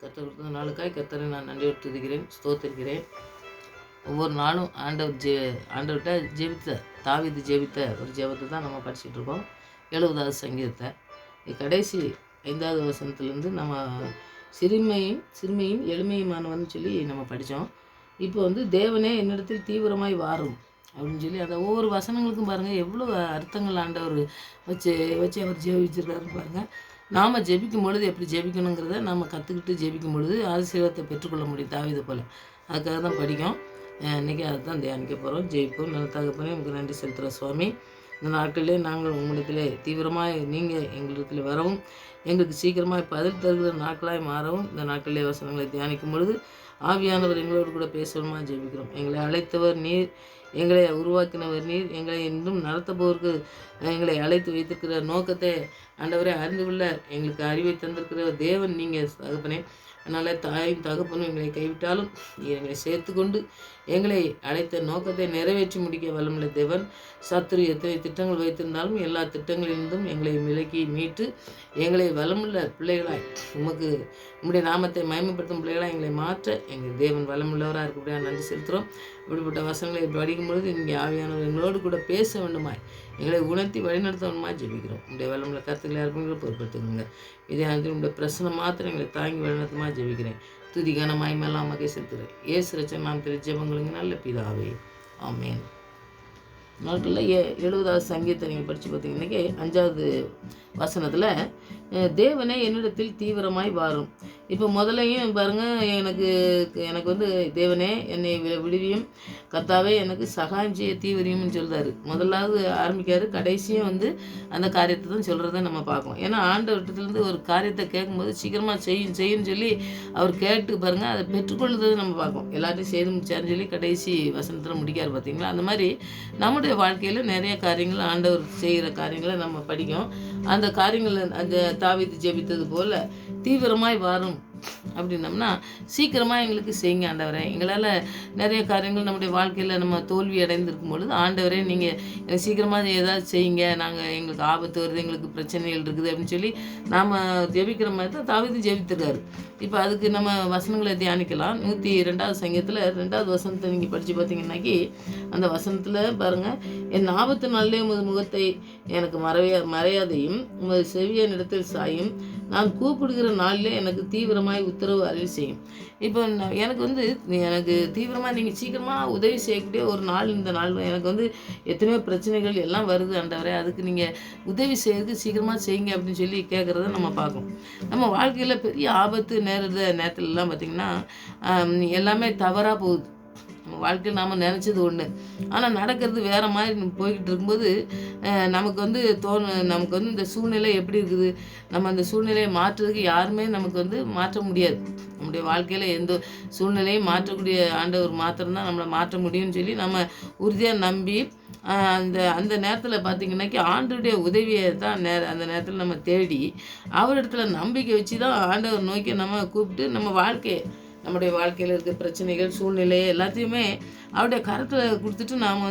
கர்த்தர் கொடுத்த நாளுக்காய் கர்த்தரை நான் நன்றியோடு துதிக்கிறேன், ஸ்தோத்திரிக்கிறேன். ஒவ்வொரு நாளும் ஆண்டவர்கிட்ட ஜெபித்த தாவீது ஜெபித்த ஒரு ஜெபத்தை தான் நம்ம படிச்சுட்டு இருக்கோம். 70வது சங்கீதத்தை கடைசி 5வது வசனத்துலேருந்து நம்ம சிறுமையும் எளிமையுமானவன்னு சொல்லி நம்ம படித்தோம். இப்போ தேவனே என்னிடத்தில் தீவிரமாய் வாரும் அப்படின்னு சொல்லி அந்த ஒவ்வொரு வசனங்களுக்கும் பாருங்கள் எவ்வளோ அர்த்தங்கள் ஆண்டவர் வச்சு அவர் ஜெபிச்சிருக்காருன்னு பாருங்கள். நாம் ஜெபிக்கும் பொழுது எப்படி ஜெபிக்கணுங்கிறத நம்ம கற்றுக்கிட்டு ஜெபிக்கும் பொழுது ஆசீர்வாதத்தை பெற்றுக்கொள்ள முடியும் தாவீதை போல். அதுக்காக தான் படிக்கும். இன்றைக்கி அதை தான் தியானிக்க போகிறோம். ஜெயிப்போம். நல்ல தகப்பனே உங்களுக்கு நன்றி செலுத்துகிறோம் சுவாமி. இந்த நாட்களிலே நாங்கள் உங்களிடத்திலே தீவிரமாக நீங்கள் எங்களிடத்தில் வரவும் எங்களுக்கு சீக்கிரமாக பதில் தருகிற நாட்களாய் மாறவும் இந்த நாட்களிலே வசனங்களை தியானிக்கும் பொழுது ஆவியானவர் எங்களோடு கூட பேசணுமா ஜெபிக்கிறோம். எங்களை அழைத்தவர் நீர், எங்களை உருவாக்கினவர் நீர், எங்களை இன்னும் நடத்தப்போருக்கு எங்களை அழைத்து வைத்திருக்கிற நோக்கத்தை ஆண்டவரை அறிந்து கொள்ள எங்களுக்கு அறிவை தந்திருக்கிற தேவன் நீங்கள் தகப்பனே. அதனால் தாயும் தகப்பனும் எங்களை கைவிட்டாலும் எங்களை சேர்த்து கொண்டு எங்களை அழைத்த நோக்கத்தை நிறைவேற்றி முடிக்க வல்லமுள்ள தேவன். சத்துரு எத்தனை திட்டங்கள் வைத்திருந்தாலும் எல்லா திட்டங்களிலிருந்தும் எங்களை விலக்கி மீட்டு எங்களை வல்லமுள்ள பிள்ளைகளாய் உமக்கு நம்முடைய நாமத்தை மகிமைப்படுத்தும் பிள்ளைகளாக எங்களை மாற்ற எங்கள் தேவன் வல்லமுள்ளவராக இருக்கக்கூடிய நன்றி செலுத்துகிறோம். இப்படிப்பட்ட வசனங்களை படிக்கும் பொழுது நீங்கள் ஆவியானவர் எங்களோடு கூட பேச வேண்டுமாய் எங்களை உணர்த்தி வழிநடத்த வேண்டுமாய் ஜெபிக்கிறோம். உங்களுடைய வல்லமுள்ள கருத்துக்களை யாருக்கும் பொறுப்படுத்துங்க. இதே உங்களுடைய பிரச்சனை மாத்திரம் எங்களை தாங்கி வழிநடத்தமாக ஜெபிக்கிறேன். துதி கனமாய் மேலாம் மகை செலுத்துகிறேன். ஏசு ரச்சன் நாம் திரு ஜெபங்களுக்கு நல்ல பிதாவே, ஆமேன். நாட்களில் 70வது சங்கீதத்தை நீங்கள் படித்து பார்த்தீங்கன்னாக்கி 5வது வசனத்தில் தேவனே என்னிடத்தில் தீவிரமாய் வாரும். இப்போ முதலையும் பாருங்கள், எனக்கு தேவனே என்னை விடுவியும், கர்த்தாவே எனக்கு சகாயம் செய்ய தீவிரம்னு சொல்கிறாரு. முதலாவது ஆரம்பிக்காரு, கடைசியும் அந்த காரியத்தை தான் சொல்கிறத நம்ம பார்க்கணும். ஏன்னா ஆண்டவர்கிட்டருந்து ஒரு காரியத்தை கேட்கும்போது சீக்கிரமாக செய்யுன்னு சொல்லி அவர் கேட்டு பாருங்கள், அதை பெற்றுக்கொள்ளுறது நம்ம பார்க்கணும். எல்லாத்தையும் செய்து முடிச்சாருன்னு சொல்லி கடைசி வசனத்தில் முடிக்காரு பார்த்தீங்களா. அந்த மாதிரி நம்முடைய வாழ்க்கையில் நிறைய காரியங்கள் ஆண்டவர் செய்கிற காரியங்களை நம்ம படிக்கும். அந்த காரியங்களை அந்த தாவீது ஜெபித்தது போல் தீவிரமாய் வாரும் அப்படின்னம்னா சீக்கிரமாக எங்களுக்கு செய்யுங்க ஆண்டவரே. எங்களால் நிறைய காரியங்கள் நம்முடைய வாழ்க்கையில் நம்ம தோல்வி அடைந்திருக்கும் பொழுது ஆண்டவரே நீங்கள் எனக்கு சீக்கிரமாக ஏதாவது செய்யுங்க, எங்களுக்கு ஆபத்து வருது, எங்களுக்கு பிரச்சனைகள் இருக்குது அப்படின்னு சொல்லி நாம் ஜெபிக்கிற மாதிரி தான் தாவீது ஜெபித்திருக்காரு. இப்போ அதுக்கு நம்ம வசனங்களை தியானிக்கலாம். 102வது சங்கீதத்தில் 2வது வசனத்தை நீங்கள் படித்து பார்த்தீங்கன்னாக்கி அந்த வசனத்தில் பாருங்கள், என் ஆபத்து நாளிலே உமது முகத்தை எனக்கு மறையாதையும் உமது செவியன் இடத்தில் சாயும், நான் கூப்பிடுகிற நாளிலே எனக்கு தீவிரமாய் உத்தரவு அருள் செய்யும். இப்போ எனக்கு தீவிரமாக நீங்கள் சீக்கிரமாக உதவி செய்யக்கூடிய ஒரு நாள் இந்த நாள். எனக்கு எத்தனையோ பிரச்சனைகள் எல்லாம் வருது ஆண்டவரே, அதுக்கு நீங்கள் உதவி செய்யறதுக்கு சீக்கிரமாக செய்யுங்க அப்படின்னு சொல்லி கேட்குறத நம்ம பார்க்கணும். நம்ம வாழ்க்கையில் பெரிய ஆபத்து நேரத்துலலாம் பார்த்திங்கன்னா எல்லாமே தவறாக போகுது. நம்ம வாழ்க்கையில் நாம் நினச்சது ஒன்று, ஆனால் நடக்கிறது வேறு மாதிரி போய்கிட்டு இருக்கும்போது நமக்கு இந்த சூழ்நிலை எப்படி இருக்குது, நம்ம அந்த சூழ்நிலையை மாற்றுறதுக்கு யாருமே நமக்கு மாற்ற முடியாது. நம்முடைய வாழ்க்கையில் எந்த சூழ்நிலையும் மாற்றக்கூடிய ஆண்டவர் மாத்திரம்தான் நம்மளை மாற்ற முடியும்னு சொல்லி நம்ம உறுதியாக நம்பி அந்த நேரத்தில் பார்த்திங்கன்னாக்கி ஆண்டவருடைய உதவியை தான் அந்த நேரத்தில் நம்ம தேடி அவரிடத்துல நம்பிக்கை வச்சு தான் ஆண்டவர் நோக்கி நம்ம கூப்பிட்டு நம்முடைய வாழ்க்கையில் இருக்க பிரச்சனைகள் சூழ்நிலையை எல்லாத்தையுமே அவருடைய கரத்தில் கொடுத்துட்டு நாம்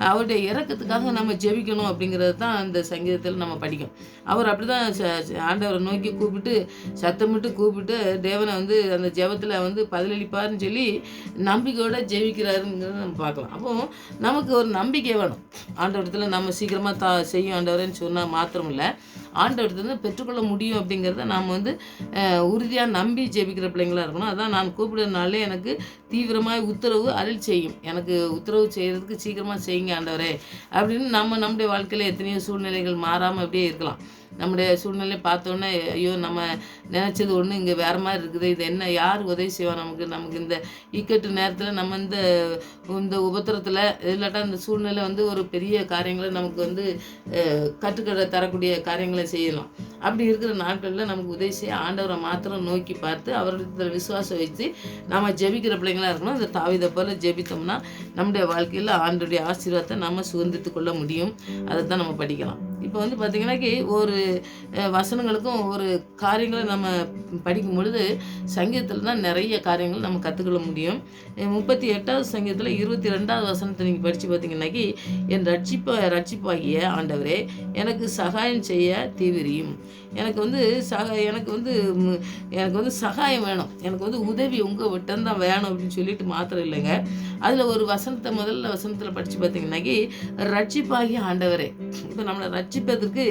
அவருடைய இறக்கத்துக்காக நம்ம ஜெபிக்கணும் அப்படிங்கிறது தான் அந்த சங்கீதத்தில் நம்ம படிக்கும். அவர் அப்படி தான் ஆண்டவரை நோக்கி கூப்பிட்டு சத்தமிட்டு கூப்பிட்டு தேவனை அந்த ஜெபத்தில் பதிலளிப்பார்னு சொல்லி நம்பிக்கையோடு ஜெபிக்கிறாருங்கிறத நம்ம பார்க்கலாம். அப்போது நமக்கு ஒரு நம்பிக்கை வேணும். ஆண்டவரத்தில் நம்ம சீக்கிரமாக செய்யும் ஆண்டவரேன்னு சொன்னால் மாத்திரம் இல்லை, ஆண்டவரத்தில் பெற்றுக்கொள்ள முடியும் அப்படிங்கிறத நாம் உறுதியாக நம்பி ஜெபிக்கிற பிள்ளைங்களாக இருக்கணும். அதான் நான் கூப்பிடுறதுனாலே எனக்கு தீவிரமாக உத்தரவு அருள் செய்யும், எனக்கு உத்தரவு செய்கிறதுக்கு சீக்கிரமாக செய்யுங்க ஆண்டவரே அப்படின்னு நம்முடைய வாழ்க்கையில் எத்தனையோ சூழ்நிலைகள் மாறாமல் அப்படியே இருக்கலாம். நம்முடைய சூழ்நிலை பார்த்தோன்னே ஐயோ நம்ம நினச்சது ஒன்று இங்கே வேறு மாதிரி இருக்குது, இது என்ன, யார் உதவி செய்வோம் நமக்கு இந்த இக்கட்டு நேரத்தில் நம்ம இந்த உபத்திரத்தில் இல்லாட்டா இந்த சூழ்நிலை ஒரு பெரிய காரியங்களை நமக்கு கற்றுக்கட தரக்கூடிய காரியங்களை செய்யலாம். அப்படி இருக்கிற நாட்களில் நமக்கு உதவி செய்ய ஆண்டவரை மாத்திரம் நோக்கி பார்த்து அவரிடத்தில் விசுவாசம் வச்சு நம்ம ஜெபிக்கிற பிள்ளைங்களாக இருக்கணும். இந்த தாவீதை போல் ஜெபித்தோம்னா நம்முடைய வாழ்க்கையில் ஆண்டவருடைய ஆசீர்வாதத்தை நம்ம சுதந்திரித்து கொள்ள முடியும். அதை தான் நம்ம படிக்கலாம். இப்போ பார்த்திங்கன்னாக்கி ஒரு வசனங்களுக்கும் ஒரு காரியங்களை நம்ம படிக்கும் பொழுது சங்கீதத்தில் தான் நிறைய காரியங்கள் நம்ம கற்றுக்கொள்ள முடியும். 38வது சங்கீதத்தில் 22வது வசனத்தை நீங்கள் படித்து பார்த்தீங்கன்னாக்கி, என் ரட்சிப்பாகிய ஆண்டவரே எனக்கு சகாயம் செய்ய தீவிரியும், எனக்கு வந்து எனக்கு வந்து எனக்கு வந்து சகாயம் வேணும், எனக்கு வந்து உதவி உங்கள் விட்டந்தான் வேணும் அப்படின்னு சொல்லிட்டு மாத்திரம் இல்லைங்க. அதில் ஒரு வசனத்தை முதல்ல வசனத்தில் படித்து பார்த்தீங்கன்னாக்கி, ரட்சிப்பாகி ஆண்டவரே. இப்போ நம்மளை ரட்சிப்பதற்கு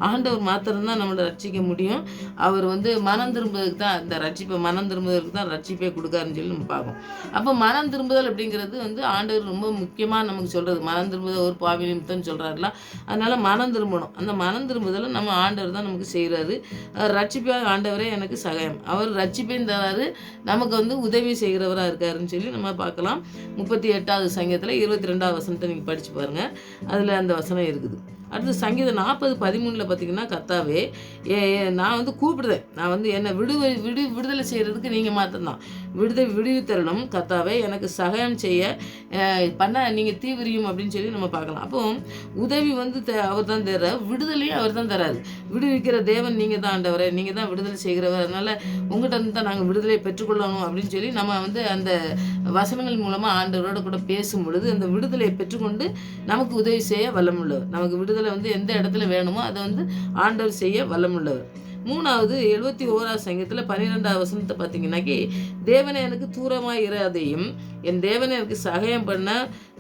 ஆண்டவர் மாத்திரம்தான் நம்மளை ரட்சிக்க முடியும். அவர் வந்து மனம் திரும்புவதற்கு தான் இந்த ரட்சிப்பை, மனம் திரும்புவதற்கு தான் ரட்சிப்பே கொடுக்காருன்னு சொல்லி நம்ம பார்ப்போம். அப்போ மனம் திரும்புதல் அப்படிங்கிறது வந்து ஆண்டவர் ரொம்ப முக்கியமாக நமக்கு சொல்கிறது. மனம் திரும்புதல் ஒரு பாவி நிமித்தம்னு சொல்கிறாருல, அதனால் மனம் திரும்பணும். அந்த மனம் திரும்புதலை நம்ம ஆண்டவர் தான் நமக்கு செய்கிறாரு. ரட்சிப்பாக ஆண்டவரே எனக்கு சகாயம், அவர் ரட்சிப்பையும் தராரு, நமக்கு வந்து உதவி செய்கிறவராக இருக்காருன்னு சொல்லி நம்ம பார்க்கலாம். 38வது சங்கீதத்தில் 22வது வசனத்தை நீங்கள் படித்து பாருங்கள், அதில் அந்த வசனம் இருக்குது. அடுத்து சங்கீதம் 40:13 பார்த்தீங்கன்னா, கர்த்தாவே நான் வந்து கூப்பிடுறேன், நான் வந்து என்னை விடுதலை செய்கிறதுக்கு நீங்கள் மாத்திரம்தான் விடுவித்தரணும். கர்த்தாவே எனக்கு சகாயம் செய்ய பண்ண நீங்கள் தீவிரியும் அப்படின்னு சொல்லி நம்ம பார்க்கலாம். அப்போ உதவி வந்து அவர் தான் தர்றார், விடுதலையும் அவர் தான் தராரு. விடுவிக்கிற தேவன் நீங்கள் தான் ஆண்டவரே, நீங்கள் தான் விடுதலை செய்கிறவர், அதனால் உங்கள்கிட்ட இருந்து தான் நாங்கள் விடுதலை பெற்றுக்கொள்ளணும் அப்படின்னு சொல்லி நம்ம வந்து அந்த வசனங்கள் மூலமாக ஆண்டவரோட கூட பேசும் பொழுது அந்த விடுதலையை பெற்றுக்கொண்டு நமக்கு உதவி செய்ய வல்லமுள்ளவர். நமக்கு விடுதலை வந்து எந்த இடத்துல வேணுமோ அதை வந்து ஆண்டவர் செய்ய வல்லமுள்ளவர். 3வது 71வது சங்கீதத்தில் 12வது வசனத்தை பார்த்தீங்கன்னாக்கி, தேவனை எனக்கு தூரமாக இராதையும், என் தேவனை எனக்கு சகாயம் பண்ண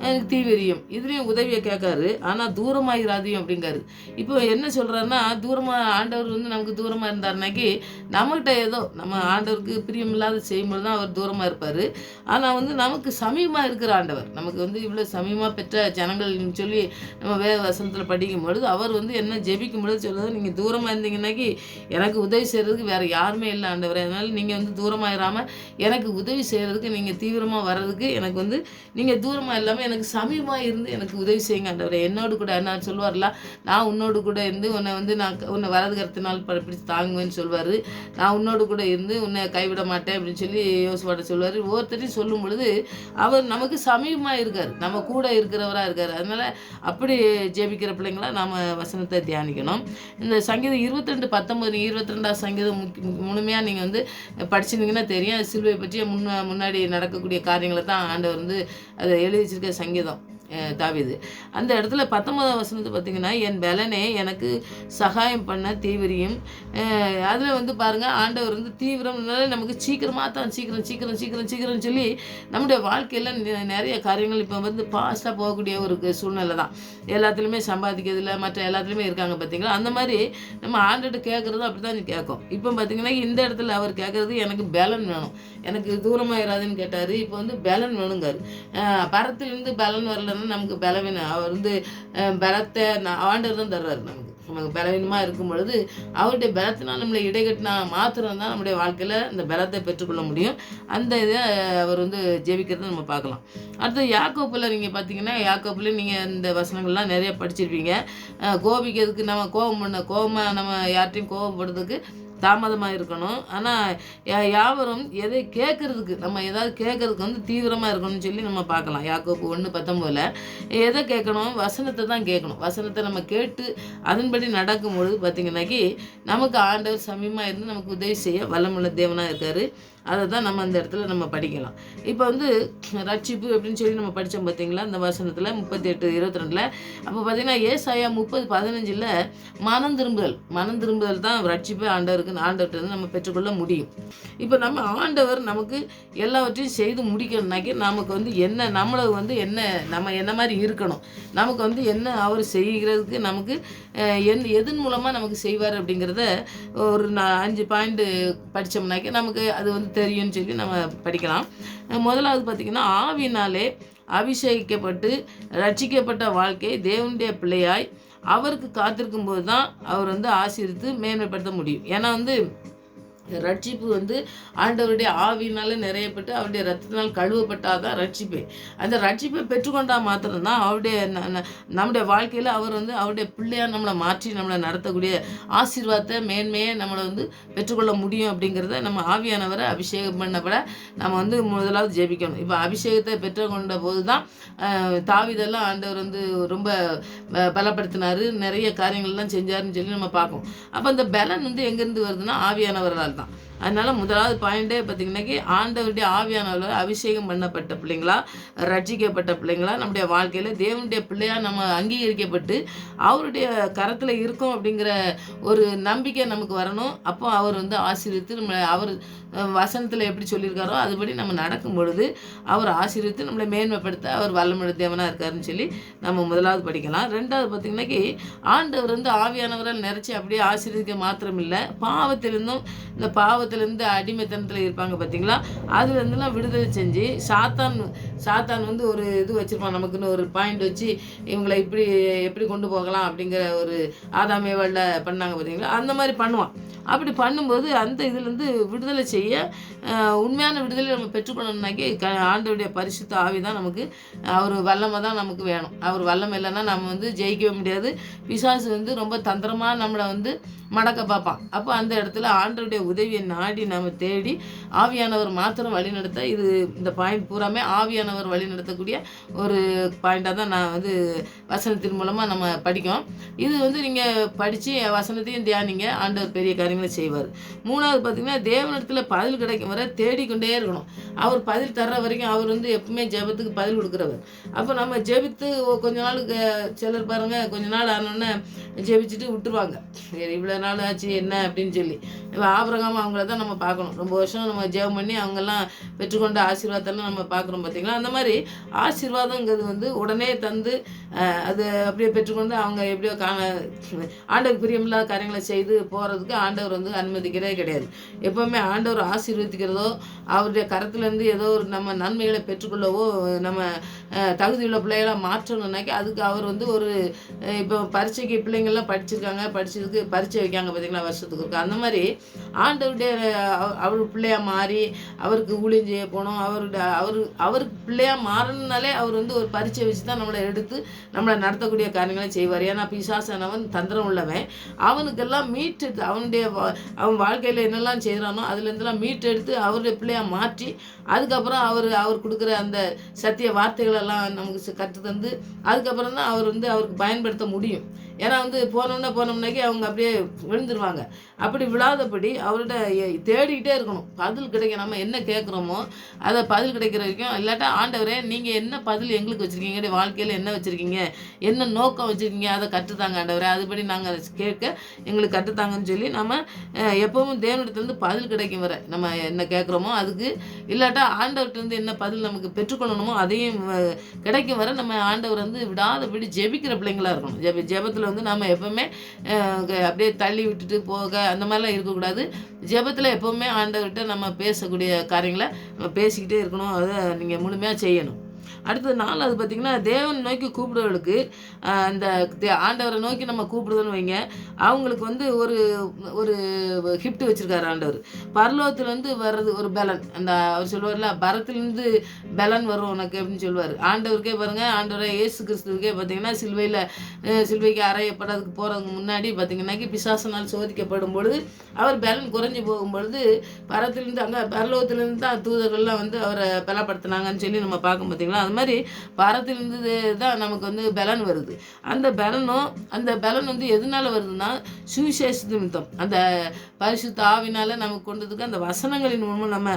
எனக்கு தீவிரியும். இதுலேயும் உதவியை கேட்காரு, ஆனால் தூரமாக இராதையும் அப்படிங்காரு. இப்போ என்ன சொல்கிறாருன்னா, தூரமாக ஆண்டவர் வந்து நமக்கு தூரமாக இருந்தாருனாக்கி, நம்மகிட்ட ஏதோ நம்ம ஆண்டவருக்கு பிரியமில்லாத செய்யும்போது தான் அவர் தூரமாக இருப்பார். ஆனால் வந்து நமக்கு சமீபமாக இருக்கிற ஆண்டவர், நமக்கு வந்து இவ்வளோ சமீபமாக பெற்ற ஜனங்கள்னு சொல்லி நம்ம வேத வசனத்தில் படிக்கும் பொழுது அவர் வந்து என்ன ஜெபிக்கும் பொழுது சொல்கிறது, நீங்கள் தூரமாக இருந்தீங்கன்னாக்கி எனக்கு உதவி செய்கிறதுக்கு வேறு யாருமே இல்லை ஆண்டவரே, அதனால் நீங்கள் வந்து தூரமாயிராமல் எனக்கு உதவி செய்கிறதுக்கு, நீங்கள் தீவிரமாக வர்றதுக்கு எனக்கு வந்து நீங்கள் தூரமாக இல்லாமல் எனக்கு சமீபமாக இருந்து எனக்கு உதவி செய்யுங்க ஆண்டவரே. என்னோடு கூட நான் சொல்லுவார்ல, நான் உன்னோடு கூட இருந்து உன்னை வந்து உன்னை வரது கருத்தினால் பிடிச்சி தாங்குவேன்னு சொல்வார். நான் உன்னோடு கூட இருந்து உன்னை கைவிட மாட்டேன் அப்படின்னு சொல்லி யோசுவாட்ட சொல்வார். ஒவ்வொருத்தரையும் சொல்லும் பொழுது அவர் நமக்கு சமீபமாக இருக்கார், நம்ம கூட இருக்கிறவராக இருக்கார். அதனால் அப்படி ஜெபிக்கிற பிள்ளைங்களா நாம் வசனத்தை தியானிக்கணும். இந்த சங்கீதம் 22:19 22வது சங்கீதம் முழுமையாக நீங்கள் வந்து படிச்சிருந்தீங்கன்னா தெரியும். சிலுவை பற்றிய முன்னாடி நடக்கக்கூடிய காரியங்களை தான் ஆண்டவர் வந்து அதை எழுதி வச்சிருக்க சங்கீதம் தாவீது. அந்த இடத்துல 19வது வசனத்தை பார்த்தீங்கன்னா, என் பலனே எனக்கு சகாயம் பண்ண தீவிரியும். அதில் வந்து பாருங்கள், ஆண்டவர் வந்து தீவிரம்னால நமக்கு சீக்கிரம்னு சொல்லி நம்முடைய வாழ்க்கையில் நிறைய காரியங்கள் இப்போ வந்து ஃபாஸ்ட்டாக போகக்கூடிய ஒரு சூழ்நிலை தான். எல்லாத்துலேயுமே சம்பாதிக்கிறதுல மற்ற எல்லாத்துலேயுமே இருக்காங்க பார்த்தீங்களா. அந்த மாதிரி நம்ம ஆண்டவர்கிட்ட கேட்குறதும் அப்படி தான் கேட்கும். இப்போ பார்த்தீங்கன்னா இந்த இடத்துல அவர் கேட்குறது எனக்கு பலன் வேணும், எனக்கு தூரமாக இராதுன்னு கேட்டார். இப்போ வந்து பலன் வேணுங்காரு. பரத்திலிருந்து பலன் வரலன்னா நமக்கு பலவீனம், அவர் வந்து பலத்தை ஆண்டவர் தான் தர்றாரு. நமக்கு பலவீனமாக இருக்கும் பொழுது அவருடைய பலத்தினால் நம்மளை இடைகட்டினா மாத்திரம்தான் நம்முடைய வாழ்க்கையில் இந்த பலத்தை பெற்றுக்கொள்ள முடியும். அந்த இதை அவர் வந்து ஜெபிக்கிறத நம்ம பார்க்கலாம். அடுத்து யாக்கோப்பில் நீங்கள் பார்த்தீங்கன்னா, யாக்கோப்பில் நீங்கள் இந்த வசனங்கள்லாம் நிறைய படிச்சிருப்பீங்க. கோபிக்கிறதுக்கு நம்ம கோபமாக நம்ம யார்ட்டையும் கோபப்படுறதுக்கு தாமதமாக இருக்கணும். ஆனால் யாவரும் எதை கேட்குறதுக்கு, நம்ம ஏதாவது கேட்குறதுக்கு வந்து தீவிரமாக இருக்கணும்னு சொல்லி நம்ம பார்க்கலாம். யாக்கோப்பு 1:19 எதை கேட்கணும், வசனத்தை தான் கேட்கணும். வசனத்தை நம்ம கேட்டு அதன்படி நடக்கும்பொழுது பார்த்திங்கனாக்கி நமக்கு ஆண்டவர் சமீபமாக இருந்து நமக்கு உதவி செய்ய வல்லமுள்ள தேவனாக இருக்கார். அதை தான் நம்ம அந்த இடத்துல நம்ம படிக்கலாம். இப்போ வந்து ரட்சிப்பு அப்படின்னு சொல்லி நம்ம படித்தோம் பார்த்தீங்களா, இந்த வசனத்தில் 38:22. அப்போ பார்த்தீங்கன்னா ஏசாயா 30:15 மனம் திரும்புதல் தான் ரட்சிப்பு ஆண்டவர்கிட்ட நம்ம பெற்றுக்கொள்ள முடியும். இப்போ நம்ம ஆண்டவர் நமக்கு எல்லாவற்றையும் செய்து முடிக்கணும்னாக்கி நமக்கு வந்து என்ன, நம்மளை வந்து நம்ம என்ன மாதிரி இருக்கணும், நமக்கு வந்து என்ன அவர் செய்கிறதுக்கு நமக்கு எதன் மூலமாக நமக்கு செய்வார் அப்படிங்கிறத ஒரு 5 பாயிண்ட் படித்தோம்னாக்கி நமக்கு அது வந்து தெரியும்னு சொல்லி நம்ம படிக்கலாம். முதலாவது பார்த்திங்கன்னா, ஆவியினாலே அபிஷேகிக்கப்பட்டு ரட்சிக்கப்பட்ட வாழ்க்கை தேவனுடைய பிள்ளையாய் அவருக்கு காத்திருக்கும் போது தான் அவர் வந்து ஆசீர்வித்து மேன்மைப்படுத்த முடியும். ஏன்னா வந்து ரட்சிப்பு வந்து ஆண்டவருடைய ஆவியினால் நிறையப்பட்டு அவருடைய ரத்தத்தினால் கழுவப்பட்டால் தான் ரட்சிப்பு. அந்த ரட்சிப்பை பெற்றுக்கொண்டால் மாத்திரம்தான் நம்முடைய வாழ்க்கையில் அவர் வந்து அவருடைய பிள்ளையாக நம்மளை மாற்றி நம்மளை நடத்தக்கூடிய ஆசீர்வாதத்தை மேன்மையை நம்மளை வந்து பெற்றுக்கொள்ள முடியும். அப்படிங்கிறத நம்ம ஆவியானவரை அபிஷேகம் பண்ணப்பட நம்ம வந்து முதலாவது ஜெபிக்கணும். இப்போ அபிஷேகத்தை பெற்றுக்கொண்ட போது தான் தாவீதெல்லாம் ஆண்டவர் வந்து ரொம்ப பலப்படுத்தினார், நிறைய காரியங்கள்லாம் செஞ்சாருன்னு சொல்லி நம்ம பார்ப்போம். அப்போ அந்த பலன் வந்து எங்கேருந்து வருதுன்னா ஆவியானவரால் தான். அதனால் முதலாவது பாயிண்டே பார்த்திங்கன்னாக்கி ஆண்டவருடைய ஆவியானவர் அபிஷேகம் பண்ணப்பட்ட பிள்ளைங்களா, ரட்சிக்கப்பட்ட பிள்ளைங்களா, நம்முடைய வாழ்க்கையில் தேவனுடைய பிள்ளையாக நம்ம அங்கீகரிக்கப்பட்டு அவருடைய கரத்தில் இருக்கோம் அப்படிங்கிற ஒரு நம்பிக்கை நமக்கு வரணும். அப்போ அவர் வந்து ஆசீர்வித்து நம்ம அவர் வசனத்தில் எப்படி சொல்லியிருக்காரோ அதுபடி நம்ம நடக்கும் பொழுது அவர் ஆசீர்வித்து நம்மளை மேன்மைப்படுத்த அவர் வல்லமுள்ள தேவனாக இருக்காருன்னு சொல்லி நம்ம முதலாவது படிக்கலாம். ரெண்டாவது பார்த்திங்கன்னாக்கி ஆண்டவர் வந்து ஆவியானவரால் நிறைச்சி அப்படியே ஆசீர்வதிக்க மாத்திரம் இல்லை, பாவத்திலிருந்தும் இந்த பாவத்திலேருந்து அடிமைத்தனத்தில் இருப்பாங்க பார்த்திங்களா, அதுலேருந்துலாம் விடுதலை செஞ்சு சாத்தான் வந்து ஒரு இது வச்சுருப்பான், நமக்குன்னு ஒரு பாயிண்ட் வச்சு இவங்களை எப்படி கொண்டு போகலாம் அப்படிங்கிற ஒரு ஆதாமேவாளில் பண்ணாங்க பார்த்திங்களா, அந்த மாதிரி பண்ணுவான். அப்படி பண்ணும்போது அந்த இதுலேருந்து விடுதலை செய்ய உண்மையான விடுதலை நம்ம பெற்றுக்கொள்ளணும்னாக்கி ஆண்டவருடைய பரிசுத்த ஆவி தான் நமக்கு, அவர் வல்லமை தான் நமக்கு வேணும். அவர் வல்லமை இல்லைன்னா நம்ம வந்து ஜெயிக்கவே முடியாது. பிசாசு வந்து ரொம்ப தந்திரமாக நம்மளை வந்து மடக்க பார்ப்பான். அப்போ அந்த இடத்துல ஆண்டவருடைய உதவியை நாடி நம்ம தேடி ஆவியானவர் மாத்திரம் வழிநடத்த, இது இந்த பாயிண்ட் பூராமே ஆவியானவர் வழிநடத்தக்கூடிய ஒரு பாயிண்ட்டாக தான் நான் வந்து வசனத்தின் மூலமாக நம்ம படிக்கோம். இது வந்து நீங்கள் படித்து வசனத்தையும் தியானிங்க, ஆண்டவர் பெரிய காரியங்களை செய்வார். மூணாவது பார்த்திங்கன்னா தேவனிடத்தில் பதில் கிடைக்கும் வரை தேடிக்கொண்டே இருக்கணும். அவர் பதில் தர்ற வரைக்கும் அவர் வந்து எப்பவுமே ஜெபத்துக்கு பதில் கொடுக்குறவர். அப்போ நம்ம ஜெபித்து கொஞ்ச நாளுக்கு சிலர் பாருங்கள், கொஞ்ச நாள் ஆனோடனே ஜெபிச்சுட்டு விட்டுருவாங்க, இவ்வளோ நாள் ஆச்சு என்ன அப்படின்னு சொல்லி. இப்போ ஆபிரகாம் அவங்கள தான் நம்ம பார்க்கணும், ரொம்ப வருஷம் நம்ம ஜெபம் பண்ணி அவங்கெல்லாம் பெற்றுக்கொண்ட ஆசீர்வாதத்தெல்லாம் நம்ம பார்க்குறோம் பார்த்திங்களா. அந்த மாதிரி ஆசீர்வாதங்கிறது வந்து உடனே தந்து அது அப்படியே பெற்றுக்கொண்டு அவங்க எப்படியோ ஆண்டவர் பிரியமில்லாத காரியங்களை செய்து போகிறதுக்கு ஆண்டவர் வந்து அனுமதிக்கிறதே கிடையாது. எப்போவுமே ஆண்டவர் ஆசீர்வதிக்கிறதோ அவருடைய கரத்துலேருந்து ஏதோ ஒரு நம்ம நன்மைகளை பெற்றுக்கொள்ளவோ நம்ம தகுதியுள்ள பிள்ளைகளாக மாற்றணுன்னாக்கி அதுக்கு அவர் வந்து ஒரு இப்போ பரீட்சைக்கு பிள்ளைங்கள்லாம் படித்ததுக்கு பரீட்சை வைக்காங்க பார்த்திங்களா, வருஷத்துக்கு இருக்கு. அந்த மாதிரி ஆண்டவருடைய அவர் பிள்ளையாக மாறி அவருக்கு ஊழியம் செய்ய போனோம், அவருக்கு பிள்ளையாக மாறணுனாலே அவர் வந்து ஒரு பரீட்சை வச்சு தான் நம்மளை எடுத்து நம்மளை நடத்தக்கூடிய காரியங்களை செய்வார். ஏன்னா பிசாசானவன் தந்திரம் உள்ளவன், அவனுக்கெல்லாம் மீட்டெடுத்து அவன் வாழ்க்கையில் என்னெல்லாம் செய்கிறானோ அதுலேருந்துலாம் மீட்டெடுத்து அவருடைய பிள்ளையாக மாற்றி அதுக்கப்புறம் அவர் கொடுக்குற அந்த சத்திய வார்த்தைகளெல்லாம் நமக்கு கற்றுத்தந்து அதுக்கப்புறம் தான் அவர் வந்து அவருக்கு பயன்படுத்த முடியும். ஏன்னா வந்து போனோம்னாக்கி அவங்க அப்படியே விழுந்துருவாங்க. அப்படி விழாதபடி அவர்கிட்ட தேடிக்கிட்டே இருக்கணும், பதில் கிடைக்க நம்ம என்ன கேட்குறோமோ அதை பதில் கிடைக்கிற வரைக்கும். இல்லாட்டா ஆண்டவரே நீங்கள் என்ன பதில் எங்களுக்கு வச்சுருக்கீங்க, வாழ்க்கையில் என்ன வச்சுருக்கீங்க, என்ன நோக்கம் வச்சுருக்கீங்க, அதை கற்றுத்தாங்க ஆண்டவரே, அதுபடி நாங்கள் அதை கேட்க எங்களுக்கு கற்றுத்தாங்கன்னு சொல்லி நம்ம எப்பவும் தேவனிடத்துலேருந்து பதில் கிடைக்கும் வர நம்ம என்ன கேட்குறோமோ அதுக்கு, இல்லாட்டா ஆண்டவர்கிட்டருந்து என்ன பதில் நமக்கு பெற்றுக்கொள்ளணுமோ அதையும் கிடைக்கும் வர நம்ம ஆண்டவர் வந்து விடாதபடி ஜெபிக்கிற பிள்ளைங்களாக இருக்கணும். ஜெபத்தில் வந்து நம்ம எப்போவுமே அப்படியே தள்ளி விட்டுட்டு போக அந்த மாதிரிலாம் இருக்கக்கூடாது. ஜெபத்தில் எப்போவுமே ஆண்டவர்கிட்ட நம்ம பேசக்கூடிய காரியங்களை நம்ம பேசிக்கிட்டே இருக்கணும். அதை நீங்கள் முழுமையாக செய்யணும். அடுத்தது 4வது பார்த்திங்கன்னா தேவன் நோக்கி கூப்பிடுறவர்களுக்கு அந்த ஆண்டவரை நோக்கி நம்ம கூப்பிடுதோன்னு வைங்க, அவங்களுக்கு வந்து ஒரு கிஃப்ட் வச்சுருக்காரு ஆண்டவர். பரலோகத்தில் வந்து வர்றது ஒரு பலன், அந்த அவர் சொல்லுவார்ல பரத்திலேருந்து பலன் வரும் உனக்கு அப்படின்னு சொல்லுவார். ஆண்டவருக்கே பாருங்கள், ஆண்டவரை இயேசு கிறிஸ்துவுக்கே பார்த்திங்கன்னா சிலுவைக்கு அறையப்படுறதுக்கு போகிறதுக்கு முன்னாடி பார்த்திங்கன்னாக்கி பிசாசனால் சோதிக்கப்படும் பொழுது அவர் பலன் குறைஞ்சி போகும்பொழுது பரத்திலேருந்து அங்கே பரலோகத்திலேருந்து தான் தூதர்கள்லாம் வந்து அவரை பலப்படுத்தினாங்கன்னு சொல்லி நம்ம பார்க்கும் பார்த்திங்களா. அது மாதிரி பரத்திலிருந்து தான் நமக்கு வந்து பலன் வருது. அந்த பலன் வந்து எதனால வருதுன்னா சுவிசேஷ நிமித்தம், அந்த பரிசுத்த ஆவினால நமக்கு கொண்டதுக்கு அந்த வசனங்களின் மூலமாக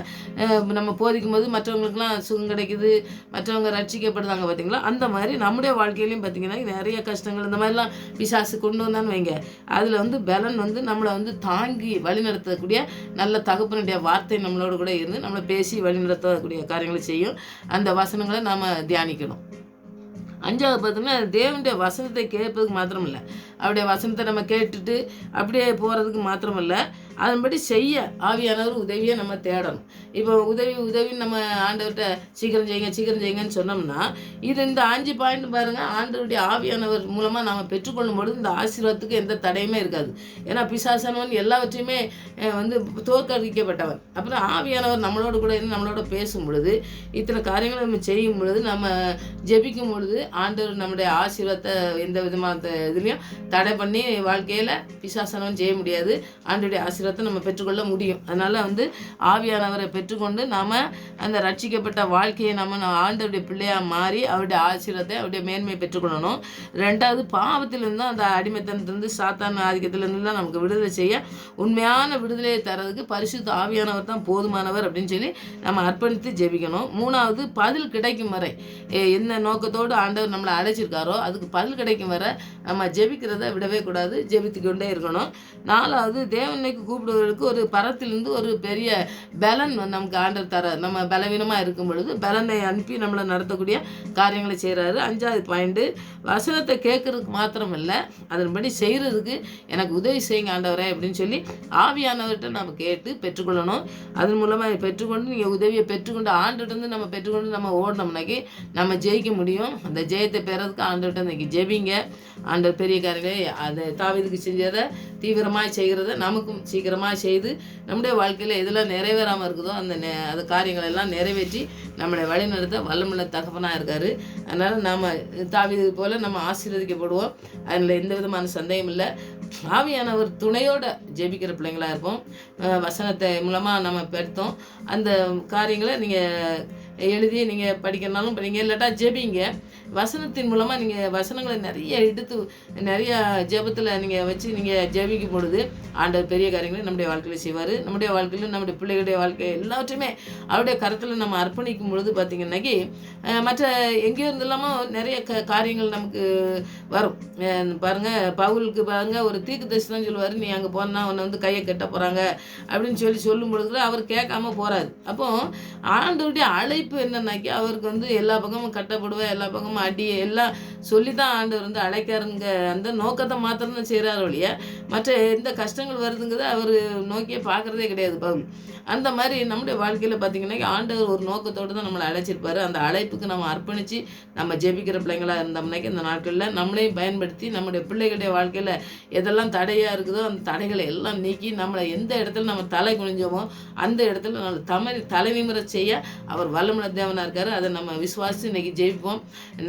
நம்ம போதிக்கும் போது மற்றவங்களுக்குலாம் சுகம் கிடைக்குது, மற்றவங்க ரட்சிக்கப்படுறாங்க பார்த்திங்களா. அந்த மாதிரி நம்முடைய வாழ்க்கையிலையும் பார்த்திங்கன்னா நிறைய கஷ்டங்கள் இந்த மாதிரிலாம் பிசாசு கொண்டு வந்தான்னு வைங்க, அதில் வந்து பலன் வந்து நம்மளை வந்து தாங்கி வழிநடத்தக்கூடிய நல்ல தகப்பனுடைய வார்த்தை நம்மளோட கூட இருந்து நம்மளை பேசி வழிநடத்தக்கூடிய காரியங்களை செய்யும். அந்த வசனங்களை நாம் தியானிக்கணும். 5வது பார்த்தோம்னா தேவனுடைய வசனத்தை கேட்பதுக்கு மாத்திரம் இல்லை, அவருடைய வசனத்தை நம்ம கேட்டுட்டு அப்படியே போகிறதுக்கு மாத்திரம் இல்லை, அதன்படி செய்ய ஆவியானவர் உதவியை நம்ம தேடணும். இப்போ உதவின்னு நம்ம ஆண்டவர்கிட்ட சீக்கிரம் செய்யுங்கன்னு சொன்னோம்னா இந்த 5 பாயிண்ட் பாருங்கள், ஆண்டவருடைய ஆவியானவர் மூலமாக நம்ம பெற்றுக்கொள்ளும் பொழுது இந்த ஆசீர்வாதத்துக்கு எந்த தடையுமே இருக்காது. ஏன்னா பிசாசானவன் எல்லாவற்றையுமே வந்து தோற்கடிக்கப்பட்டவன். அப்புறம் ஆவியானவர் நம்மளோட கூட இருந்து நம்மளோட பேசும் பொழுது இத்தனை காரியங்களை நம்ம செய்யும் பொழுது நம்ம ஜெபிக்கும் பொழுது ஆண்டவர் நம்முடைய ஆசீர்வாதத்தை எந்த விதமான இதுலேயும் தடை பண்ணி வாழ்க்கையில் பிசாசானவன் செய்ய முடியாது. ஆண்டவருடைய ஆசீர்வாதம் ஆசீர்வாதத்தை நம்ம பெற்றுக்கொள்ள முடியும். அதனால் ஆவியானவரை பெற்றுக்கொண்டு நாம் அந்த ரட்சிக்கப்பட்ட வாழ்க்கையை நம்ம ஆண்டவருடைய பிள்ளையாக மாறி அவருடைய ஆசீர்வாதத்தை அவருடைய மேன்மையை பெற்றுக்கொள்ளணும். 2வது, பாவத்திலிருந்து அந்த அடிமைத்தனத்திலிருந்து சாத்தான் ஆதிக்கத்திலிருந்து தான் நமக்கு விடுதலை செய்ய உண்மையான விடுதலையை தரதுக்கு பரிசுத்த ஆவியானவர் தான் போதுமானவர் அப்படின்னு சொல்லி நம்ம அர்ப்பணித்து ஜெபிக்கணும். 3வது, பதில் கிடைக்கும் வரை என்ன நோக்கத்தோடு ஆண்டவர் நம்மளை அழைச்சிருக்காரோ அதுக்கு பதில் கிடைக்கும் வரை நம்ம ஜெபிக்கிறத விடவே கூடாது, ஜெபித்து கொண்டே இருக்கணும். 4வது, தேவனுக்கு கூப்பிடுவதற்கு ஒரு பரத்திலிருந்து ஒரு பெரிய பலன் நமக்கு ஆண்டவர் தரார். நம்ம பலவீனமாக இருக்கும் பொழுது பலனை அனுப்பி நம்மளை நடத்தக்கூடிய காரியங்களை செய்கிறாரு. 5வது பாயிண்ட்டு, வசனத்தை கேட்கறதுக்கு மாத்திரம் இல்லை, அதன்படி செய்கிறதுக்கு எனக்கு உதவி செய்யுங்க ஆண்டவரே அப்படின்னு சொல்லி ஆவியானவர்கிட்ட நம்ம கேட்டு பெற்றுக்கொள்ளணும். அதன் மூலமாக பெற்றுக்கொண்டு நீங்கள் உதவியை பெற்றுக்கொண்டு ஆண்டுகிட்டேருந்து நம்ம பெற்றுக்கொண்டு நம்ம ஓடினோம்னாக்கி நம்ம ஜெயிக்க முடியும். அந்த ஜெயத்தை பெறதுக்கு ஆண்டுகிட்ட இன்றைக்கி ஜெபிங்க. ஆண்டவர் பெரிய காரியங்களை அதை தாவீதுக்கு செஞ்சதை தீவிரமாக செய்கிறத நமக்கும் சீக்கிரமாக செய்து நம்முடைய வாழ்க்கையில் எதெல்லாம் நிறைவேறாமல் இருக்குதோ அந்த காரியங்கள் எல்லாம் நிறைவேற்றி நம்மளை வழிநடத்த வல்லமுள்ள தகப்பனாக இருக்கார். அதனால் நாம் தாவீது போல் நம்ம ஆசீர்வதிக்கப்படுவோம். அதில் எந்த விதமான சந்தேகம் இல்லை. ஆவியானவர் துணையோடு ஜெபிக்கிற பிள்ளைங்களாக இருப்போம். வசனத்தை மூலமாக நம்ம பெற்றோம். அந்த காரியங்களை நீங்கள் எழுதி நீங்கள் படிக்கிறனாலும் படிங்க, இல்லாட்டா ஜெபிங்க. வசனத்தின் மூலமாக நீங்கள் வசனங்களை நிறைய எடுத்து நிறையா ஜெபத்தில் நீங்கள் வச்சு நீங்கள் ஜெபிக்கும் பொழுது ஆண்டவர் பெரிய காரியங்களை நம்முடைய வாழ்க்கையில் செய்வார். நம்முடைய வாழ்க்கையில் நம்முடைய பிள்ளைகளுடைய வாழ்க்கை எல்லாவற்றையுமே அவருடைய கருத்தில் நம்ம அர்ப்பணிக்கும் பொழுது பார்த்திங்கன்னாக்கி மற்ற எங்கேயோ இருந்தெல்லாமல் நிறைய காரியங்கள் நமக்கு வரும். பாருங்கள், பவுலுக்கு பாருங்கள் ஒரு தீர்க்க தரிசனம் சொல்லுவார், நீ அங்கே போனால் உன்னை கையை கட்ட போகிறாங்க அப்படின்னு சொல்லும் பொழுது அவர் கேட்காம போகிறாரு. அப்போது ஆண்டவருடைய அழைப்பு என்னன்னாக்கி அவருக்கு எல்லா பக்கமும் கட்டப்படுவேன், எல்லா பக்கமும் அடி எல்லாம் சொல்லி தான் ஆண்டவர் அழைக்காருங்க. அந்த நோக்கத்தை மாத்திரம் தான் செய்கிறார் ஒழிய மற்ற எந்த கஷ்டங்கள் வருதுங்கிறத அவர் நோக்கியே பார்க்குறதே கிடையாது பவுல். அந்த மாதிரி நம்முடைய வாழ்க்கையில் பார்த்திங்கன்னா ஆண்டவர் ஒரு நோக்கத்தோடு தான் நம்மளை அழைச்சிருப்பார். அந்த அழைப்புக்கு நம்ம அர்ப்பணித்து நம்ம ஜெபிக்கிற பிள்ளைங்களாக இருந்தோம்னாக்கி இந்த நாட்களில் நம்மளையும் பயன்படுத்தி நம்முடைய பிள்ளைகளுடைய வாழ்க்கையில் எதெல்லாம் தடையாக இருக்குதோ அந்த தடைகளை எல்லாம் நீக்கி நம்மளை எந்த இடத்துல நம்ம தலை குனிஞ்சோமோ அந்த இடத்துல நம்ம தலைநிமிர செய்ய அவர் வல்லமுள்ள தேவனாக இருக்கார். அதை நம்ம விசுவாசித்து இன்றைக்கி ஜெயிப்போம்.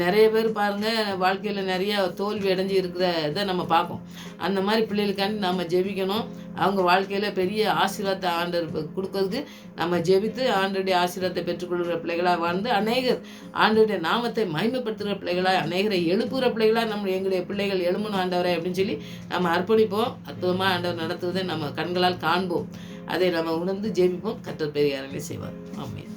நிறைய பேர் பாருங்கள் வாழ்க்கையில் நிறைய தோல்வி அடைஞ்சு இருக்கிற இதை நம்ம பார்ப்போம். அந்த மாதிரி பிள்ளைகளுக்காண்டி நம்ம ஜெபிக்கணும். அவங்க வாழ்க்கையில் பெரிய ஆசீர்வாதத்தை ஆண்டவர் கொடுக்கறதுக்கு நம்ம ஜெபித்து ஆண்டவருடைய ஆசீர்வாதத்தை பெற்றுக்கொள்கிற பிள்ளைகளாக வாழ்ந்து அநேகர் ஆண்டவருடைய நாமத்தை மகிமைப்படுத்துகிற பிள்ளைகளாக அநேகரை எழுப்புகிற பிள்ளைகளாக எங்களுடைய பிள்ளைகள் எழுமணும் ஆண்டவரை அப்படின்னு சொல்லி நம்ம அர்ப்பணிப்போம். அற்புதமாக ஆண்டவர் நடத்துவதை நம்ம கண்களால் காண்போம். அதை நம்ம உணர்ந்து ஜெபிப்போம். கர்த்தர் பெரிய காரியங்களை செய்வார். ஆமென்.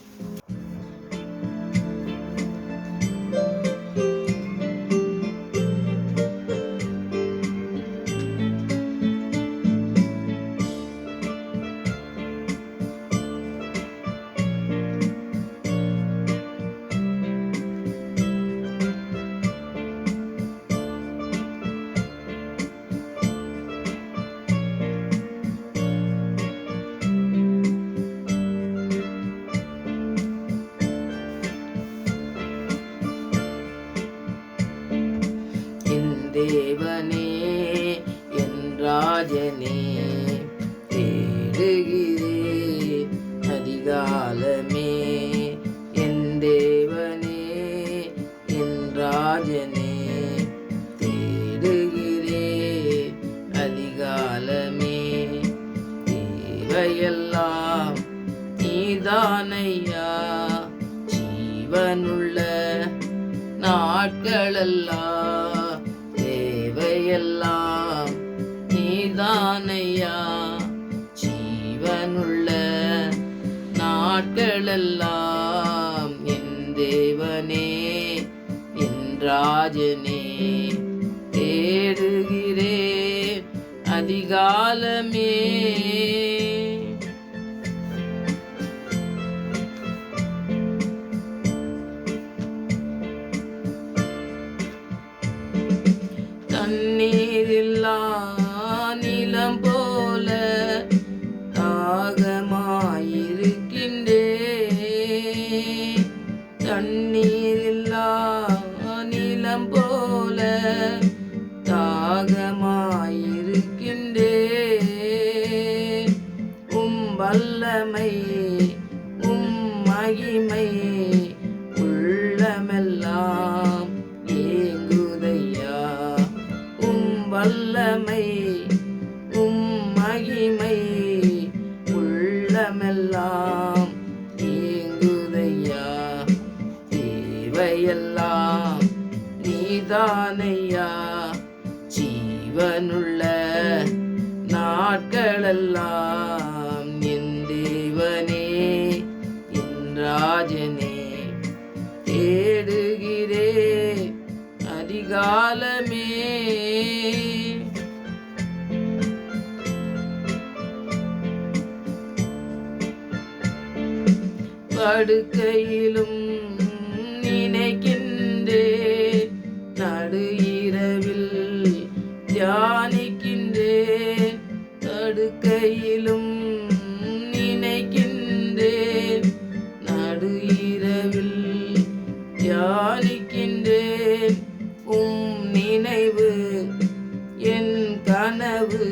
தேவனே என் ராஜனே தேடுகிறேன் அதிகாலமே. என் தேவனே என் ராஜனே தேடுகிறேன் அதிகாலமே. தேவையெல்லாம் நீதானையா, ஜீவனுள்ள நாட்களெல்லாம் தேவையெல்லாம் நீதானையா, ஜீவனுள்ள நாட்களெல்லாம் என் தேவனே என் ராஜனே தேடுகிறேன் அதிகாலமே. தண்ணீரில்லா நிலம் போல தாகமாயிருக்கின்றேன். தண்ணீரில்லா நிலம் போல தாகமாயிருக்கின்றேன். வல்லமை மகிமை உள்ளமெல்லாம் ஏங்குதையா. வல்லமை மகிமை நீதானையா ஜீவனுள்ள நாட்களெல்லாம் என் தேவனே என் ராஜனே தேடுகிறே அதிகாலமே. படுக்கையிலும் நினைக்கின்றேன், நடு இரவில் தியானிக்கின்றேன். படுக்கையிலும் நினைக்கின்றேன், நடு இரவில் தியானிக்கின்றேன். நினைவு என் கனவு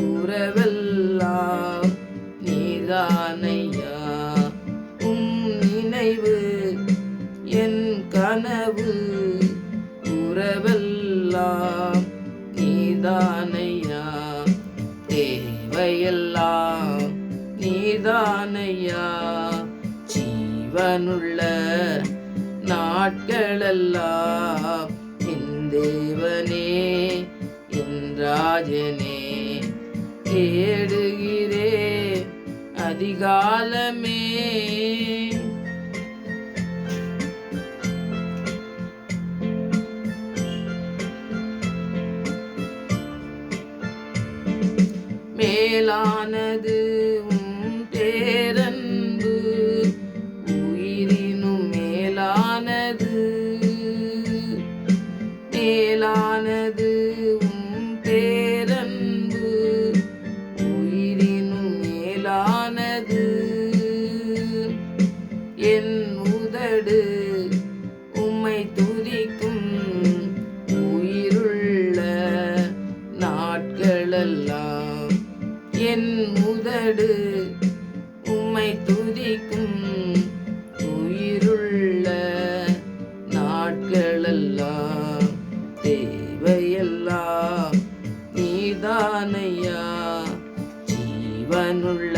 உறவெல்லாம் நீதானையா. நினைவு என் கனவு உறவெல்லாம் நீதானையா. தேவையெல்லாம் நீதானையா ஜீவனுள்ள நாட்களெல்லாம் என் தேவனே என் ராஜனே தேடுகிறே அதிகாலமே. மேலானது பேரன்பு உயிரினும் மேலானது. மேலானது பேரன்பு உயிரினும் மேலானது. என் உதடு உம்மை துதிக்கும் உயிருள்ள நாட்களெல்லாம். என் உதடு உம்மை துதிக்கும் உயிருள்ள நாட்களெல்லாம். தேவையெல்லாம் நீதானையா ஜீவனுள்ள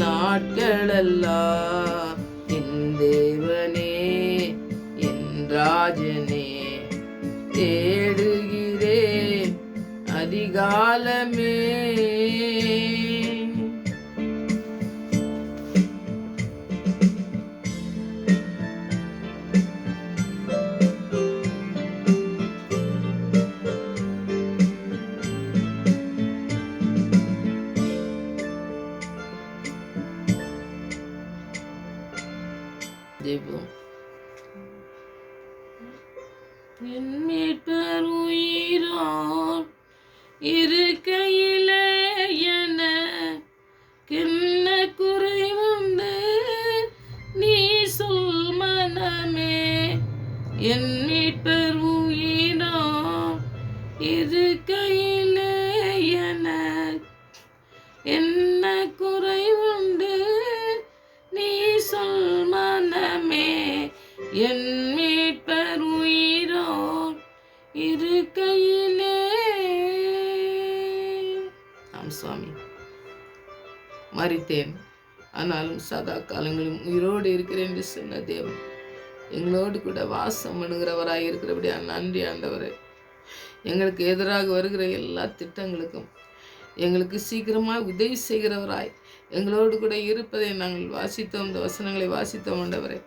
நாட்களெல்லாம் என் தேவனே என் ராஜனே தேடுகிறேன் அதிகாலமே. என் மீட்பர் உயிரோர் இருக்கையிலே எனக்கென்ன குறைவுண்டு நீ சொல் மனமே. என் மீட்பர் உயிரோர் இருக்கையிலே எனக்கென்ன குறைவுண்டு நீ சொல் மனமே. என் மீட்பர் உயிரோர் இருக்கையிலே. ஆம் சுவாமி, மரித்தேன் ஆனாலும் சதா காலங்களும் உயிரோடு இருக்கிறேன் என்று சொன்ன தேவன் எங்களோடு கூட வாசம் பண்ணுகிறவராய் இருக்கிறபடியா நன்றி ஆண்டவரே. எங்களுக்கு எதிராக வருகிற எல்லா திட்டங்களுக்கும் எங்களுக்கு சீக்கிரமாக உதவி செய்கிறவராய் எங்களோடு கூட இருப்பதை நாங்கள் வாசித்தோம். இந்த வசனங்களை வாசித்தோம் ஆண்டவரே,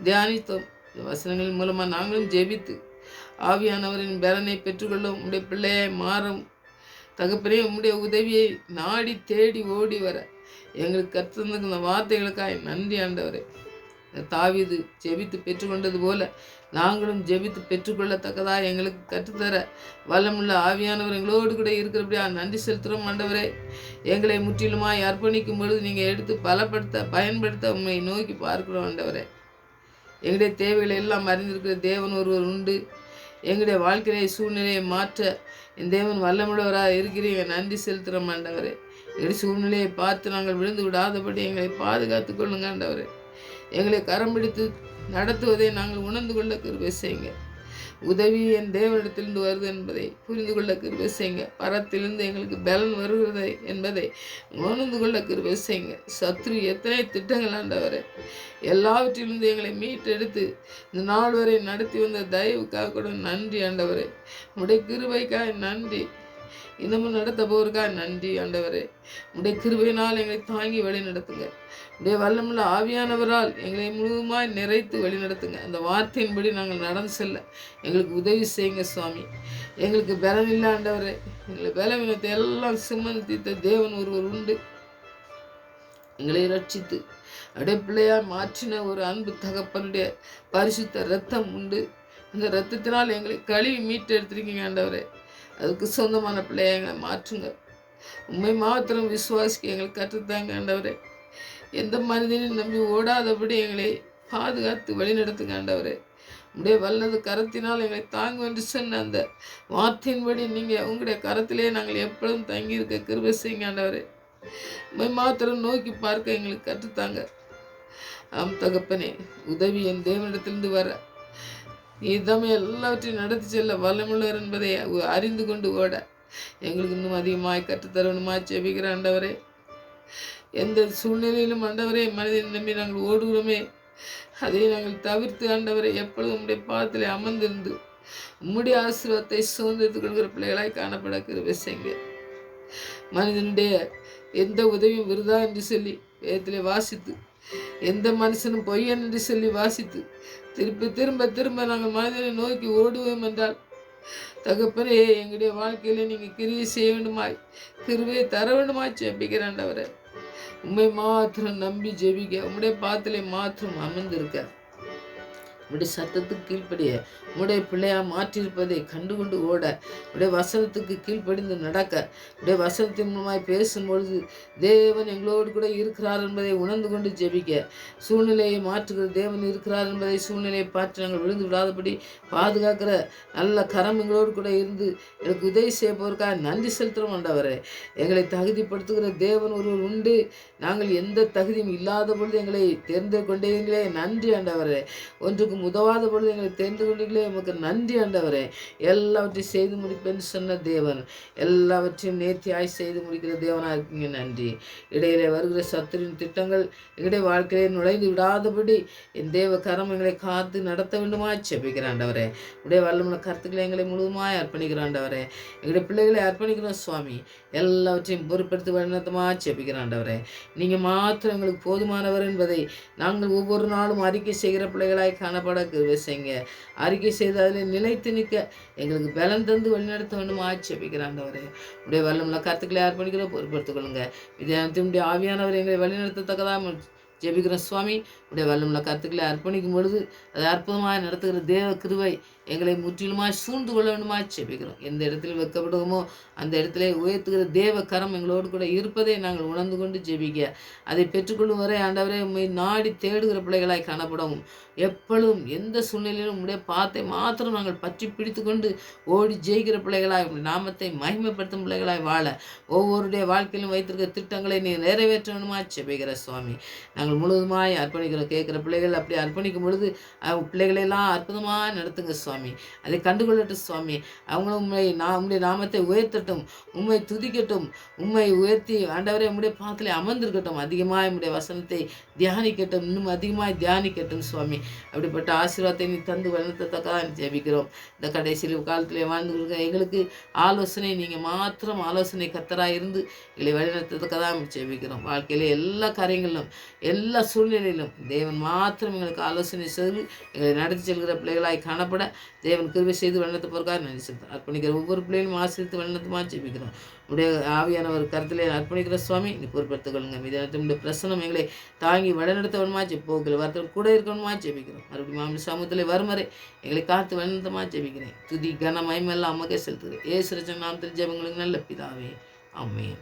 தியானித்தோம். இந்த வசனங்களின் மூலமாக நாங்களும் ஜெபித்து ஆவியானவரின் பலனை பெற்றுக்கொள்ள உம்முடைய பிள்ளையை மாறும் தகப்பனே. உம்முடைய உதவியை நாடி தேடி ஓடி வர எங்களுக்கு கற்றுந்தது இந்த வார்த்தைகளுக்காக நன்றி ஆண்டவரே. தாவீது ஜெபித்து பெற்றுக்கொண்டது போல நாங்களும் ஜெபித்து பெற்றுக்கொள்ளத்தக்கதா எங்களுக்கு கற்றுத்தர வல்லமுள்ள ஆவியானவர் எங்களோடு கூட இருக்கிறபடியா நன்றி செலுத்துகிறோம் ஆண்டவரே. எங்களை முற்றிலுமாய் அர்ப்பணிக்கும் பொழுது நீங்கள் எடுத்து பயன்படுத்த உண்மை நோக்கி பார்க்கிறோம் ஆண்டவரே. எங்களுடைய தேவைகளை எல்லாம் அறிந்திருக்கிற தேவன் ஒருவர் உண்டு. எங்களுடைய வாழ்க்கையை சூழ்நிலையை மாற்ற என் தேவன் வல்லமுள்ளவராக இருக்கிறீங்க. நன்றி செலுத்துகிறோம் ஆண்டவரே. எங்களுடைய சூழ்நிலையை பார்த்து நாங்கள் விழுந்து விடாதபடி எங்களை பாதுகாத்து கொள்ளுங்க ஆண்டவரே. எங்களை கரம் பிடித்து நடத்துவதை நாங்கள் உணர்ந்து கொள்ள கிருபை செய்யுங்க. உதவி என் தேவனிடத்திலிருந்து வருது என்பதை புரிந்து கொள்ள கிருபை செய்யுங்க. பரத்திலிருந்து எங்களுக்கு பலன் வருகிறது என்பதை உணர்ந்து கொள்ள கிருபை செய்யுங்க. சத்ரு எத்தனை திட்டங்கள் ஆண்டவரே, எல்லாவற்றிலிருந்து எங்களை மீட்டெடுத்து இந்த நாள் வரை நடத்தி வந்த தயவுக்காக கூட நன்றி ஆண்டவரே. உடைய கிருபைக்காக நன்றி. இன்னமும் நடத்த போருக்காக நன்றி ஆண்டவரே. உடைய கிருபையினால் எங்களை தாங்கி வழி நடத்துங்க. உடைய வல்லமுள்ள ஆவியானவரால் எங்களை முழுவதுமாய் நிறைத்து வழி நடத்துங்க. அந்த வார்த்தையின்படி நாங்கள் நடந்து செல்ல எங்களுக்கு உதவி செய்யுங்க சுவாமி. எங்களுக்கு பலம் இல்லை ஆண்டவரே. எங்களை பலவீனத்தை எல்லாம் சுமந்து தீர்த்த தேவன் ஒருவர் உண்டு. எங்களை ரட்சித்து அடைப்பிள்ளையால் மாற்றின ஒரு அன்பு தகப்பனுடைய பரிசுத்த இரத்தம் உண்டு. அந்த இரத்தத்தினால் எங்களை கழுவி மீட்டு எடுத்திருக்கீங்க ஆண்டவரே. அதுக்கு சொந்தமான பிள்ளைய எங்களை மாற்றுங்க. உண்மை மாத்திரம் விசுவாசிக்க எங்களுக்கு கற்றுத்தாங்க ஆண்டவரே. எந்த மனிதனையும் நம்பி ஓடாதபடி எங்களை பாதுகாத்து வழிநடத்துங்க ஆண்டவரே. உடைய வல்லது கரத்தினால் எங்களை தாங்கும் என்று சொன்ன அந்த வார்த்தையின்படி நீங்கள் உங்களுடைய கரத்திலே நாங்கள் எப்பொழுதும் தங்கியிருக்க கிருபை செய்யுங்க ஆண்டவரே. உண்மை மாத்திரம் நோக்கி பார்க்க எங்களுக்கு கற்றுத்தாங்க. ஆம் தகப்பனே, உதவி என் தேவனிடத்திலிருந்து வர நீதாமே எல்லாவற்றையும் நடத்தி செல்ல வல்லமுள்ளவர் என்பதை அறிந்து கொண்டு ஓட எங்களுக்கு இன்னும் அதிகமாய் கற்றுத்தரணுமா ஜெபிக்கிற ஆண்டவரே. எந்த சூழ்நிலையிலும் ஆண்டவரே மனிதனை நம்பி நாங்கள் ஓடுகிறோமே, அதை நாங்கள் தவிர்த்து ஆண்டவரை எப்பொழுதும் உம்முடைய பாதத்திலே அமர்ந்திருந்து உம்முடைய ஆசீர்வாதத்தை சுதந்திரத்துக் கொள்கிற பிள்ளைகளாய் காணப்பட கிருபை செய்யுங்க. மனிதனுடைய எந்த உதவியும் விருதா என்று சொல்லி வேதத்திலே வாசித்து, எந்த மனுஷனும் பொய்யன் என்று சொல்லி வாசித்து திரும்ப திரும்ப நாங்கள் மனிதனை நோக்கி ஓடுவோம் என்றால் தகப்பனே, எங்களுடைய வாழ்க்கையில நீங்கள் கிரியை செய்ய வேண்டுமாய், கிருபையை தர வேண்டுமாய் ஜெபிக்கிற ஆண்டவரே. உண்மை மாத்திரம் நம்பி ஜெபிக்க, உம்முடைய பாத்திலே மாத்திரம் அமர்ந்திருக்க, உடைய சத்தத்துக்கு கீழ்ப்படிய உடைய பிள்ளையா மாற்றியிருப்பதை கண்டுகொண்டு ஓட, உடைய வசனத்துக்கு கீழ்ப்படிந்து நடக்க, உடைய வசனத்தின் மூலமாய் பேசும்பொழுது தேவன் எங்களோடு கூட இருக்கிறார் என்பதை உணர்ந்து கொண்டு ஜெபிக்க, சூழ்நிலையை மாற்றுகிற தேவன் இருக்கிறார் என்பதை சூழ்நிலையை பார்த்து நாங்கள் விழுந்து விடாதபடி பாதுகாக்கிற நல்ல கரம் எங்களோடு கூட இருந்து எனக்கு உதவி செய்ய போவதற்காக நன்றி செலுத்துகிறோம் ஆண்டவரே. எங்களை தகுதிப்படுத்துகிற தேவன் ஒருவர் உண்டு. நாங்கள் எந்த தகுதியும் இல்லாத பொழுது எங்களை தேர்ந்து கொண்டீங்களே, நன்றி ஆண்டவரே. ஒன்றுக்கு உதவாத பொழுது எங்களை தெரிந்து கொண்டீங்களே, உமக்கு நன்றி ஆண்டவரே. எல்லாவற்றையும் செய்து முடிப்பேன்னு சொன்ன தேவன் எல்லாவற்றையும் நேர்த்தியாய் செய்து முடிக்கிற தேவனாக இருக்கீங்க, நன்றி. இடையிலே வருகிற சத்துருவின் திட்டங்கள் எங்களுடைய வாழ்க்கையை நுழைந்து விடாதபடி என் தேவ கரம் எங்களை காத்து நடத்த வேண்டுமா ஜெபிக்கிற ஆண்டவரே. உடைய வல்லமுள்ள கருத்துக்களை எங்களை முழுவதுமாய் அர்ப்பணிக்கிற ஆண்டவரே. எங்களுடைய பிள்ளைகளை அர்ப்பணிக்கிறோம் சுவாமி. எல்லாவற்றையும் பொறுப்படுத்தி வழிநடத்தமா ஜெபிக்கிற ஆண்டவரே. நீங்கள் மாத்திரம் எங்களுக்கு போதுமானவர் என்பதை நாங்கள் ஒவ்வொரு நாளும் அறிக்கை செய்கிற பிள்ளைகளாய் காணப்பட கிருபை செய்யுங்க. அறிக்கை செய்து அதில் நிலைத்து நிற்க எங்களுக்கு பலன் தந்து வழிநடத்த வேண்டுமா ஜெபிக்கிற ஆண்டவரே. உடைய வல்லமுள்ள கருத்துக்களை அர்ப்பணிக்கிற பொறுப்படுத்திக் கொள்ளுங்க. வித்யானத்தினுடைய ஆவியானவர் எங்களை வழிநடத்தத்தக்கதாக ஜெபிக்கிறோம் சுவாமி. உடைய வல்லமுள்ள கருத்துக்களை அர்ப்பணிக்கும் பொழுது அதை அற்புதமாக நடத்துகிற தேவ கிருபை எங்களை முற்றிலுமாய் சூழ்ந்து கொள்ள வேண்டுமா ஜெபிக்கிறோம். எந்த இடத்துல வைக்கப்படுவோமோ அந்த இடத்துல உயர்த்துகிற தேவ கரம் எங்களோடு கூட இருப்பதை நாங்கள் உணர்ந்து கொண்டு ஜெபிக்க, அதை பெற்றுக்கொள்ளும் வரை ஆண்டவரே உண்மை நாடி தேடுகிற பிள்ளைகளாய் காணப்படவும், எப்பொழுதும் எந்த சூழ்நிலையிலும் உடைய பாத்தை மாத்திரம் நாங்கள் பற்றி பிடித்து கொண்டு ஓடி ஜெயிக்கிற பிள்ளைகளாய் நாமத்தை மகிமைப்படுத்தும் பிள்ளைகளாய் வாழ ஒவ்வொருடைய வாழ்க்கையிலும் வைத்திருக்கிற திட்டங்களை நீ நிறைவேற்ற வேண்டுமா ஜெபிக்கிற சுவாமி. நாங்கள் முழுவதுமாய் அர்ப்பணிக்கிறோம். கேட்குற பிள்ளைகள் அப்படி அர்ப்பணிக்கும் பொழுது பிள்ளைகளெல்லாம் அற்புதமாக நடத்துங்க சுவாமி. அதை கண்டுகொள்ளட்டும் சுவாமி. அவங்களும் உம்முடைய நாமத்தை உயர்த்தட்டும், உம்மை துதிக்கட்டும், உம்மை உயர்த்தி ஆண்டவரே உம்முடைய பாதத்திலே அமர்ந்திருக்கட்டும், அதிகமாக உம்முடைய வசனத்தை தியானிக்கட்டும், இன்னும் அதிகமாக தியானிக்கட்டும் சுவாமி. அப்படிப்பட்ட ஆசீர்வாதத்தை நீ தந்து வளர்த்தத்தக்காக ஜெபிக்கிறோம். இந்த கடைசி காலத்திலே வாழ்ந்து கொடுக்க எங்களுக்கு ஆலோசனை நீங்கள் மாத்திரம் ஆலோசனை கர்த்தராக இருந்து எங்களை வழிநடத்தத்தக்கதாக ஜெபிக்கிறோம். வாழ்க்கையிலே எல்லா காரியங்களிலும் எல்லா சூழ்நிலையிலும் தேவன் மாத்திரம் எங்களுக்கு ஆலோசனை செய்து எங்களை நடத்தி செல்கிற பிள்ளைகளாய் காணப்பட தேவன் கிருபை செய்து வழிநடத்த போறதுக்காக நன்றி செலுத்தும். அர்ப்பணிக்கிற ஒவ்வொரு பிள்ளைகளும் ஆசிரியத்து வழிநடத்தமா ஜெபிக்கிறோம். உடைய ஆவியானவர் கருத்திலே அர்ப்பணிக்கிற சுவாமி நீ பொறுப்படுத்திக் கொள்ளுங்க. மீதான பிரசனம் எங்களை தாங்கி வழிநடத்த வேணுமா போகிற வார்த்தை கூட இருக்கணுமா ஜெபிக்கிறோம். மறுபடியும் சமூகத்தில் வரும் வரை எங்களை காத்து வழிநடத்தமா ஜெபிக்கிறேன். துதி கன மகிமையெல்லாம் அம்மகே செலுத்துகிறேன். ஏசு ரச்சன நாமத்தில் ஜெபங்களுக்கு நல்ல பிதாவே, ஆமென்.